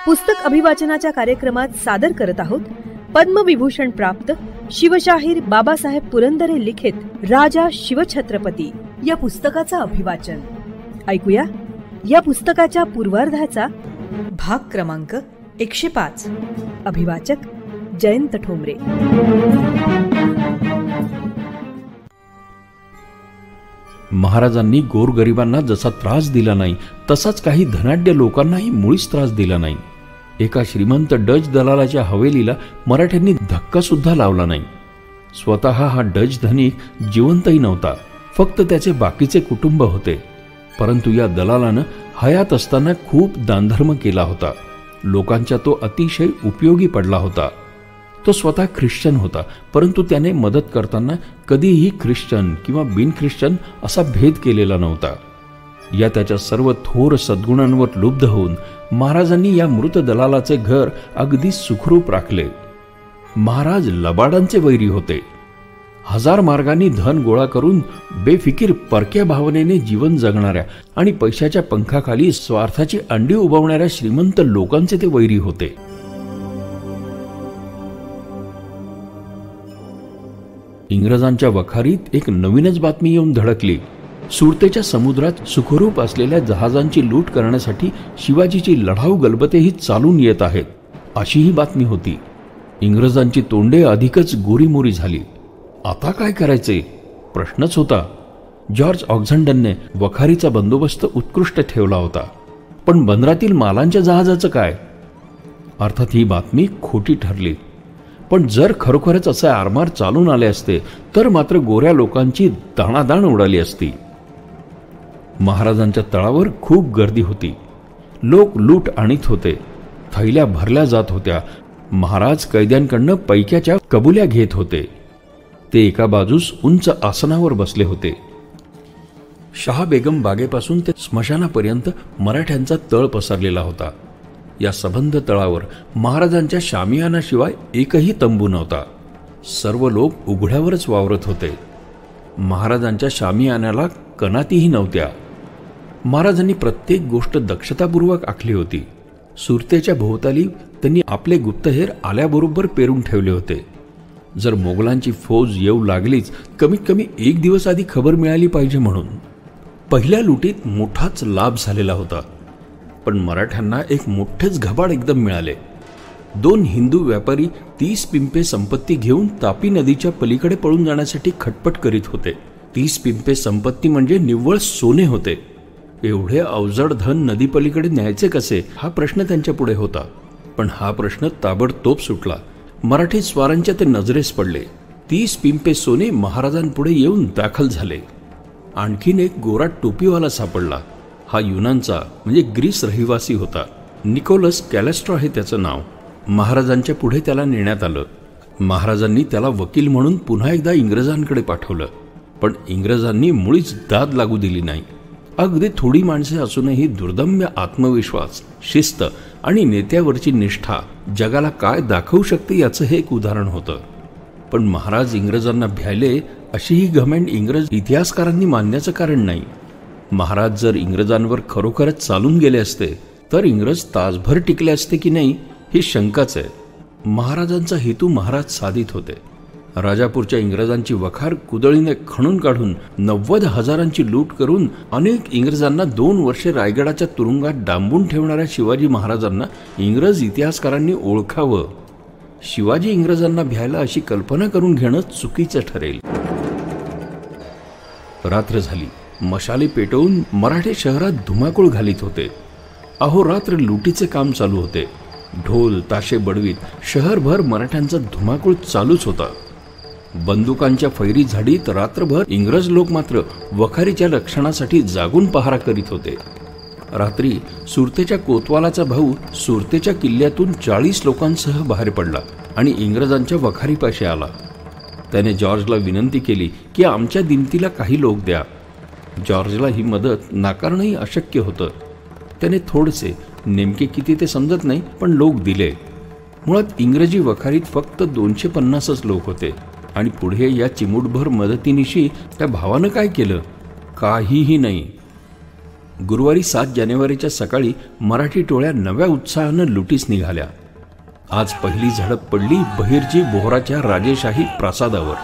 पुस्तक अभिवाचनाच्या कार्यक्रमात सादर करत आहोत पद्मविभूषण प्राप्त शिवशाहीर बाबासाहेब पुरंदरे लिखित राजा शिवछत्रपती या पुस्तकाचा अभिवाचन. ऐकूया या पुस्तकाच्या पूर्वार्धाचा भाग क्रमांक 105. अभिवाचक जयंत ठोंबरे. महाराजांनी गोरगरिबांना जसा त्रास दिला नाही तसाच काही धनाढ्य लोकांनाही मुळीच त्रास दिला नाही. एका श्रीमंत डच दलालाच्या हवेलीला मराठ्यांनी धक्का सुद्धा लावला नाही. स्वतः हा डच धनिक जिवंतही नव्हता, फक्त त्याचे बाकीचे कुटुंब होते. परंतु या दलालानं हयात असताना खूप दानधर्म केला होता. लोकांच्या तो अतिशय उपयोगी पडला होता. तो स्वतः ख्रिश्चन होता, परंतु त्याने मदत करताना कधीही ख्रिश्चन किंवा बिन ख्रिश्चन असा भेद केलेला नव्हता. या त्याच्या सर्व थोर सद्गुणांवर लुब्ध होऊन महाराजांनी या मृत दलालाचे घर अगदी सुखरूप राखले. महाराज लबाडांचे वैरी होते. हजार मार्गांनी धन गोळा करून बेफिकीर परक्या भावनेने जीवन जगणाऱ्या आणि पैशाच्या पंखाखाली स्वार्थाची अंडी उभवणाऱ्या श्रीमंत लोकांचे ते वैरी होते. इंग्रजांच्या वखारीत एक नवीनच बातमी येऊन धडकली. सुरतेच्या समुद्रात सुखरूप असलेल्या जहाजांची लूट करण्यासाठी शिवाजीची लढाऊ गलबतेही चालून येत आहेत, अशी ही बातमी होती. इंग्रजांची तोंडे अधिकच गोरीमोरी झाली. आता काय करायचे प्रश्नच होता. जॉर्ज ऑक्झंडनने वखारीचा बंदोबस्त उत्कृष्ट ठेवला होता, पण बंदरातील मालांच्या जहाजाचं काय? अर्थात ही बातमी खोटी ठरली. पण जर खरोखरच असे आरमार चालून आले असते तर मात्र गोऱ्या लोकांची दाणादाण उडाली असती. महाराजांच्या तळावर खूप गर्दी होती. लोक लूट आणीत होते. थैल्या भरल्या जात होत्या. महाराज कैद्यांकडनं पैक्याच्या कबुल्या घेत होते. ते एका बाजूस उंच आसनावर बसले होते. शहा बेगम बागेपासून ते स्मशानापर्यंत मराठ्यांचा तळ पसरलेला होता. या सबंध तळावर महाराजांच्या शामियानाशिवाय एकही तंबू नव्हता. सर्व लोक उघड्यावरच वावरत होते. महाराजांच्या शामियानाला कनातीही नव्हत्या. महाराजांनी प्रत्येक गोष्ट दक्षतापूर्वक आखली होती. सुरतेच्या भोवताली त्यांनी आपले गुप्तहेर आल्याबरोबर पेरून ठेवले होते. जर मोगलांची फौज येऊ लागलीच कमीत कमी एक दिवस आधी खबर मिळाली पाहिजे म्हणून. पहिल्या लुटीत मोठाच लाभ झालेला होता, पण मराठ्यांना एक मोठेच घबाड एकदम मिळाले. 2 हिंदू व्यापारी 30 पिंपे संपत्ती घेऊन तापी नदीच्या पलीकडे पळून जाण्यासाठी खटपट करीत होते. 30 पिंपे संपत्ती म्हणजे निव्वळ सोने होते. एवढे अवजड धन नदीपलीकडे न्यायचे कसे हा प्रश्न त्यांच्या पुढे होता. पण हा प्रश्न ताबडतोब सुटला. मराठी स्वारांच्या ते नजरेस पडले. 30 पिंपे सोने महाराजांपुढे येऊन दाखल झाले. आणखीन एक गोरा टोपीवाला सापडला. हा युनानचा म्हणजे ग्रीस रहिवासी होता. निकोलस कॅलेस्ट्रॉ हे त्याचं नाव. महाराजांच्या पुढे त्याला नेण्यात आलं. महाराजांनी त्याला वकील म्हणून पुन्हा एकदा इंग्रजांकडे पाठवलं, पण इंग्रजांनी मुळीच दाद लागू दिली नाही. अगदी थोडी माणसे असूनही दुर्दम्य आत्मविश्वास, शिस्त आणि नेत्यावरची निष्ठा जगाला काय दाखवू शकते याचं हे एक उदाहरण होतं. पण महाराज इंग्रजांना भ्यायले अशी ही घमेंड इंग्रज इतिहासकारांनी मानण्याचं कारण नाही. महाराज जर इंग्रजांवर खरोखरच चालून गेले असते तर इंग्रज तासभर टिकले असते की नाही ही शंकाच आहे. महाराजांचा हेतू महाराज साधित होते. राजापूरच्या इंग्रजांची वखार कुदळीने खणून काढून 90,000ची लूट करून अनेक इंग्रजांना 2 वर्षे रायगडाच्या तुरुंगात डांबून ठेवणाऱ्या शिवाजी महाराजांना इंग्रज इतिहासकारांनी ओळखावं. शिवाजी इंग्रजांना भ्यायला अशी कल्पना करून घेणं चुकीचं ठरेल. रात्र झाली. मशाली पेटवून मराठे शहरात धुमाकूळ घालीत होते. अहोरात्र लुटीचे काम चालू होते. ढोल ताशे बडवीत शहरभर मराठ्यांचा धुमाकूळ चालूच होता. बंदुकांच्या फैरी झाडीत रात्रभर इंग्रज लोक मात्र वखारीच्या रक्षणासाठी जागून पहारा करीत होते. रात्री सुरतेच्या कोतवालाचा भाऊ सुरतेच्या किल्ल्यातून 40 लोकांसह बाहेर पडला आणि इंग्रजांच्या वखारीपाशी आला. त्याने जॉर्जला विनंती केली की आमच्या दिमतीला काही लोक द्या. जॉर्जला ही मदत नाकारणंही अशक्य होतं. त्याने थोडेसे, नेमके किती ते समजत नाही, पण लोक दिले. मुळात इंग्रजी वखारीत फक्त 250च लोक होते आणि पुढे या चिमूटभर मदतीनिशी त्या भावानं काय केलं? काहीही नाही. गुरुवारी 7 जानेवारीच्या सकाळी मराठी टोळ्या नव्या उत्साहानं लुटीस निघाल्या. आज पहिली झडप पडली बहिर्जी बोहराच्या राजेशाही प्रासादावर.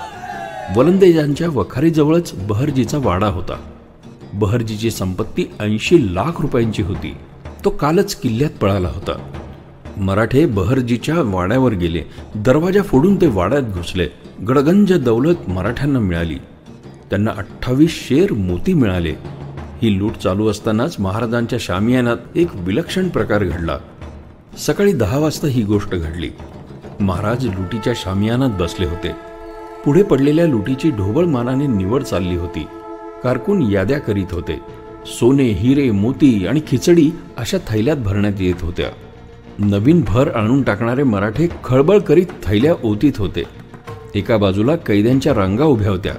वलंदेजांच्या वखारीजवळच बहरजीचा वाडा होता. बहरजीची संपत्ती 80 लाख रुपयांची होती. तो कालच किल्ल्यात पळाला होता. मराठे बहरजीच्या वाड्यावर गेले. दरवाजा फोडून ते वाड्यात घुसले. गडगंज दौलत मराठ्यांना मिळाली. त्यांना 28 शेर मोती मिळाले. ही लूट चालू असतानाच महाराजांच्या शामियानात एक विलक्षण प्रकार घडला. सकाळी 10 वाजता ही गोष्ट घडली. महाराज लुटीच्या शामियानात बसले होते. पुढे पडलेल्या लुटीची ढोबळ मानाने निवड चालली होती. कारकून याद्या करीत होते. सोने, हिरे, मोती आणि खिचडी अशा थैल्यात भरण्यात येत होत्या. नवीन भर आणून टाकणारे मराठे खळबळ करीत थैल्या ओतीत होते. एका बाजूला कैद्यांच्या रांगा उभ्या होत्या.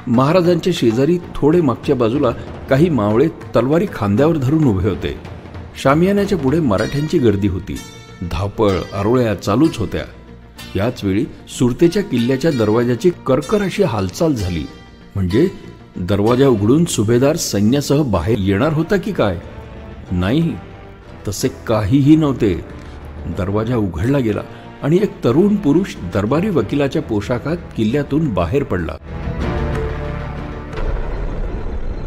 महाराजांच्या शेजारी थोडे मागच्या बाजूला काही मावळे तलवारी खांद्यावर धरून उभे होते. शामियानाच्या पुढे मराठ्यांची गर्दी होती. धावपळ, आरोळ्या चालूच होत्या. याच वेळी सुरतेच्या किल्ल्याच्या दरवाजाची करकर अशी हालचाल झाली. म्हणजे दरवाजा उघडून सुभेदार सैन्यासह बाहेर येणार होता की काय? नाही, तसे काहीही नव्हते. दरवाजा उघडला गेला आणि एक तरुण पुरुष दरबारी वकिलाच्या पोशाखात किल्ल्यातून बाहेर पडला.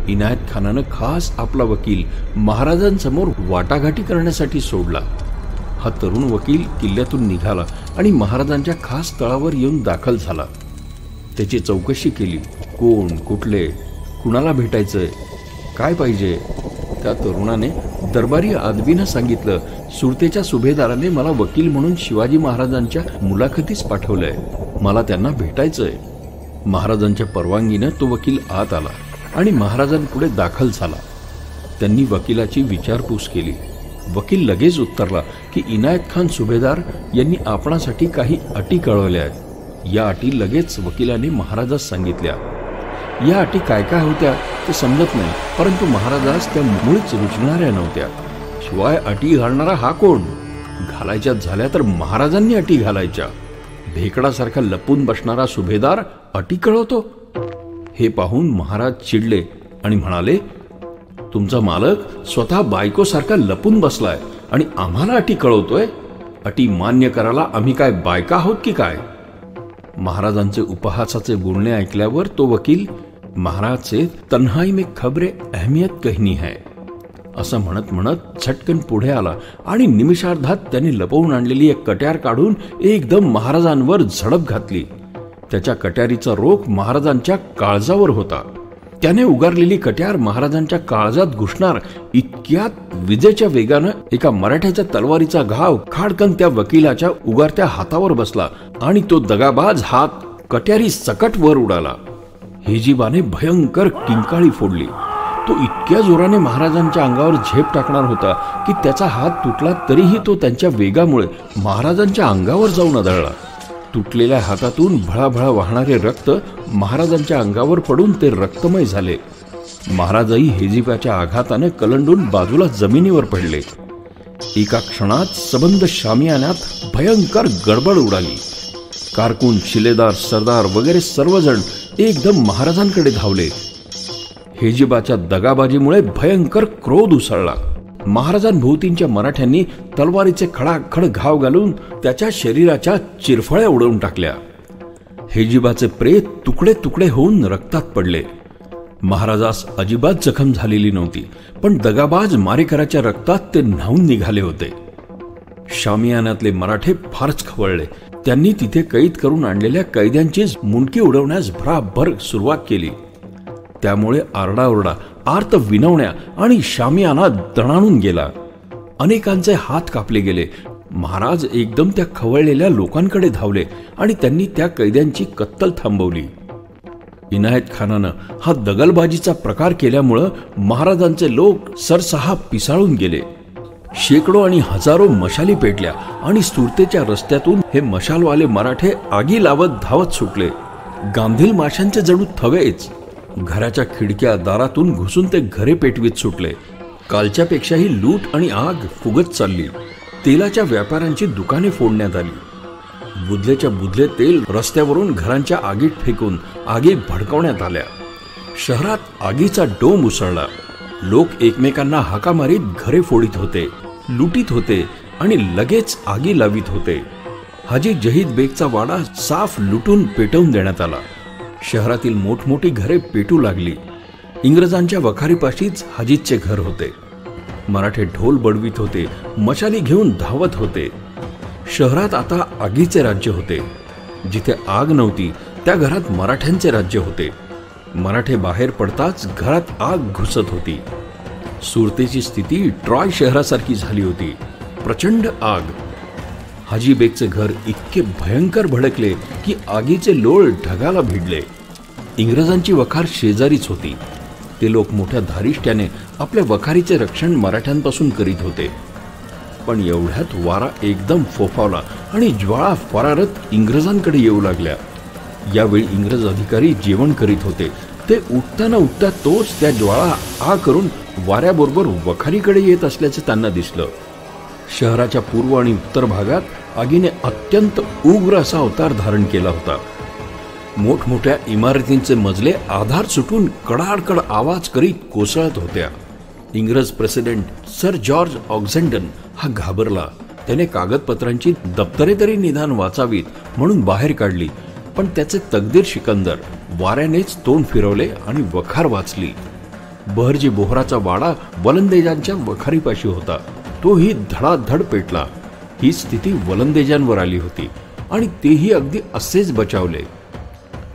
इनायत खानानं खास आपला वकील महाराजांसमोर वाटाघाटी करण्यासाठी सोडला. हा तरुण वकील किल्ल्यातून निघाला आणि महाराजांच्या खास तळावर येऊन दाखल झाला. त्याची चौकशी केली. कोण, कुठले, कुणाला भेटायचंय, काय पाहिजे? त्या तरुणाने दरबारी आदबीनं सांगितलं, सुरतेच्या सुभेदाराने मला वकील म्हणून शिवाजी महाराजांच्या मुलाखतीस पाठवलंय. मला त्यांना भेटायचंय. महाराजांच्या परवानगीनं तो वकील आत आला आणि महाराजांपुढे दाखल झाला. त्यांनी वकिलाची विचारपूस केली. वकील लगेच उत्तरला की इनायत खान सुभेदार यांनी आपणासाठी काही अटी कळवल्या आहेत. या अटी लगेच वकिलाने महाराजास सांगितल्या. या अटी काय काय होत्या ते समजत नाही, परंतु महाराजास त्या मुळीच रुचणाऱ्या नव्हत्या. शिवाय अटी घालणारा हा कोण? घालायच्या झाल्या तर महाराजांनी अटी घालायच्या. भेकडासारखा लपून बसणारा सुभेदार अटी कळवतो. हे पाहून महाराज चिडले आणि म्हणाले, तुमचा मालक स्वतः बायकोसारखा लपून बसलाय आणि आम्हाला अटी कळवतोय. अटी मान्य करायला आम्ही काय बायका आहोत की काय? महाराजांचे उपहासाचे बोलणे ऐकल्यावर तो वकील, महाराजचे तन्हाई में खबरे अहमियत कहनी है असं म्हणत म्हणत झटकन पुढे आला आणि निमिषार्धात त्याने लपवून आणलेली एक कट्यार काढून एकदम महाराजांवर झडप घातली. त्याच्या कट्यारीचा रोख महाराजांच्या काळजावर होता. त्याने उगारलेली कट्यार महाराजांच्या काळजात घुसणार इतक्यात विजेच्या वेगानं एका मराठ्याच्या तलवारीचा घाव खाडकन त्या वकिलाच्या उगारत्या हातावर बसला आणि तो दगाबाज हात कट्यारी सकट वर उडाला. हेजिबाने भयंकर किंकाळी फोडली. तो इतक्या जोराने महाराजांच्या अंगावर झेप टाकणार होता की त्याचा हात तुटला, तरीही तो त्यांच्या वेगामुळे महाराजांच्या अंगावर जाऊन आदळला. तुटलेल्या हातातून भळाभळा वाहणारे रक्त महाराजांच्या अंगावर पडून ते रक्तमय झाले. महाराजही हेजिबाच्या आघाताने कलंडून बाजूला जमिनीवर पडले. एका क्षणात सबंध शामियानात भयंकर गडबड उडाली. कारकून, शिलेदार, सरदार वगैरे सर्वजण एकदम महाराजांकडे धावले. हेजिबाच्या दगाबाजीमुळे भयंकर क्रोध उसळला. महाराजांभोवतींच्या मराठ्यांनी तलवारीचे खडाखड घाव घालून त्याच्या शरीराच्या चिरफळ्या उडवून टाकल्या. हेजिबाचे प्रेत तुकडे तुकडे होऊन रक्तात पडले. महाराजास अजिबात जखम झालेली नव्हती, पण दगाबाज मारेकराच्या रक्तात ते न्हाऊन निघाले होते. शामियानातले मराठे फारच खवळले. त्यांनी तिथे कैद करून आणलेल्या कैद्यांचीच मुंडकी उडवण्यास भराभर सुरुवात केली. त्यामुळे आरडाओरडा, आर्त विनवण्या आणि शामियाना दणाणून गेला. अनेकांचे हात कापले गेले. महाराज एकदम त्या खवळलेल्या लोकांकडे धावले आणि त्यांनी त्या कैद्यांची कत्तल थांबवली. इनायत खानानं हा दगलबाजीचा प्रकार केल्यामुळं महाराजांचे लोक सरसहा पिसाळून गेले. शेकडो आणि हजारो मशाली पेटल्या आणि सुरतेच्या रस्त्यातून हे मशालवाले मराठे आगी लावत धावत सुटले. गांधील माशांचे जणू थवेच. घराच्या खिडक्या दारातून घुसून ते घरे पेटवीत सुटले. कालच्यापेक्षाही लूट आणि आग फुगत चालली. तेलाच्या व्यापाऱ्यांची दुकाने फोडण्यात आली. बुधलेच्या बुधले तेल रस्त्यावरून घरांच्या आगीत फेकून आगी भडकवण्यात आल्या. शहरात आगीचा डोंब उसळला. लोक एकमेकांना हाका मारीत घरे फोडीत होते, लुटीत होते आणि लगेच आगी लावित होते. हाजी जहीद बेगचा वाडा साफ लुटून पेटवून देण्यात आला. शहरातील मोठमोठी घरे पेटू लागली. इंग्रजांच्या वखारीपाशीच हाजीदचे घर होते. मराठे ढोल बडवीत होते, मशाली घेऊन धावत होते. शहरात आता आगीचे राज्य होते. जिथे आग नव्हती त्या घरात मराठ्यांचे राज्य होते. मराठे बाहेर पडताच घरात आग घुसत होती. सुरतेची स्थिती ट्रॉय शहरासारखी झाली होती. प्रचंड आग. हाजी बेगचे घर इतके भयंकर भडकले की आगीचे लोळ ढगाला भिडले. इंग्रजांची वखार शेजारीच होती. ते लोक मोठ्या धारिष्ट्याने आपल्या वखारीचे रक्षण मराठ्यांपासून करीत होते. पण एवढ्यात वारा एकदम फोफावला आणि ज्वाळा फरारत इंग्रजांकडे येऊ लागल्या. यावेळी इंग्रज अधिकारी जेवण करीत होते. ते उठताना उठता तोच त्या ज्वाळा आ करून वाऱ्याबरोबर वखारीकडे येत असल्याचे त्यांना दिसलं. शहराच्या पूर्व आणि उत्तर भागात आगीने अत्यंत उग्र असा अवतार धारण केला होता. मोठमोठ्या इमारतींचे मजले आधार सुटून कडाडकड आवाज करीत कोसळत होत्या. इंग्रज प्रेसिडेंट सर जॉर्ज ऑक्झेंडन हा घाबरला. त्याने कागदपत्रांची दप्तरे तरी निदान वाचावीत म्हणून बाहेर काढली, पण त्याचे तकदीर सिकंदर वाऱ्यानेच तोंड फिरवले आणि वखार वाचली. बहरजी बोहराचा वाडा वलंदेजांच्या वखारीपाशी होता. तोही धडाधड पेटला. ही स्थिती वलंदेजांवर आली होती आणि तेही अगदी असेच बचावले.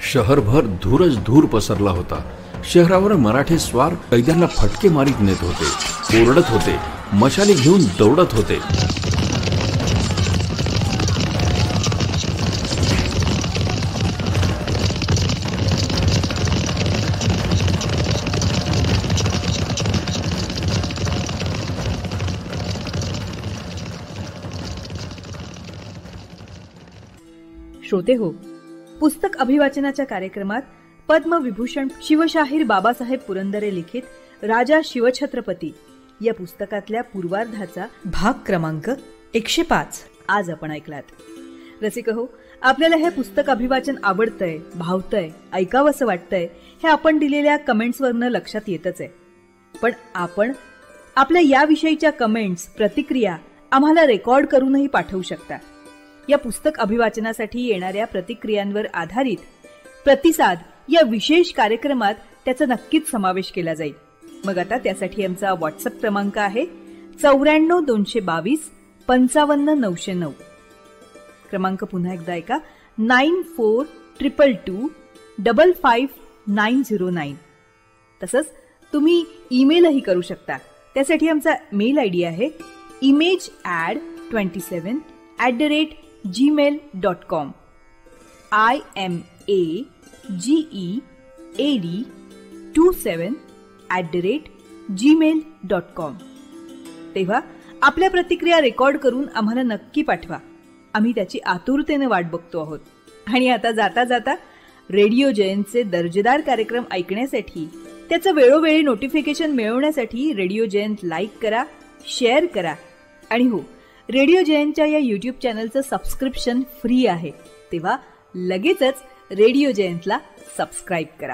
शहरभर धूरच धूर पसरला होता. शहरावर मराठे स्वार कैद्यांना फटके मारीत नेत होते, ओरडत होते, मशाली घेऊन दौडत होते. श्रोते हो, पुस्तक अभिवाचनाच्या कार्यक्रमात पद्मविभूषण शिवशाहीर बाबासाहेब पुरंदरे लिखित राजा शिवछत्रपती या पुस्तकातल्या पूर्वार्धाचा भाग क्रमांक 105 आज आपण ऐकलात. रसिक हो, आपल्याला हे पुस्तक अभिवाचन आवडतंय, भावतंय, ऐकावंसं वाटतंय हे आपण दिलेल्या कमेंट्सवरनं लक्षात येतच आहे. पण आपण आपल्या याविषयीच्या कमेंट्स, प्रतिक्रिया आम्हाला रेकॉर्ड करूनही पाठवू शकता. या पुस्तक अभिवाचनासाठी येणाऱ्या प्रतिक्रियांवर आधारित प्रतिसाद या विशेष कार्यक्रमात त्याचा नक्कीच समावेश केला जाईल. मग आता त्यासाठी आमचा व्हॉट्सअप क्रमांक आहे 94 222 55 909. क्रमांक पुन्हा एकदा ऐका, 9422 55909. तसंच तुम्ही ईमेलही करू शकता. त्यासाठी आमचा मेल आयडी आहे imaged27@gmail.com. IMAGEAD27@gmail.com. तेव्हा आपल्या प्रतिक्रिया रेकॉर्ड करून आम्हाला नक्की पाठवा. आम्ही त्याची आतुरतेने वाट बघतो आहोत. आणि आता जाता जाता रेडिओ जयंतचे दर्जेदार कार्यक्रम ऐकण्यासाठी, त्याचं वेळोवेळी नोटिफिकेशन मिळवण्यासाठी रेडिओ जयंत लाईक करा, शेअर करा. आणि हो, रेडिओ जयंतच्या या यूट्यूब चॅनलचं सबस्क्रिप्शन फ्री आहे. तेव्हा लगेचच रेडिओ जयंतला सबस्क्राईब करा.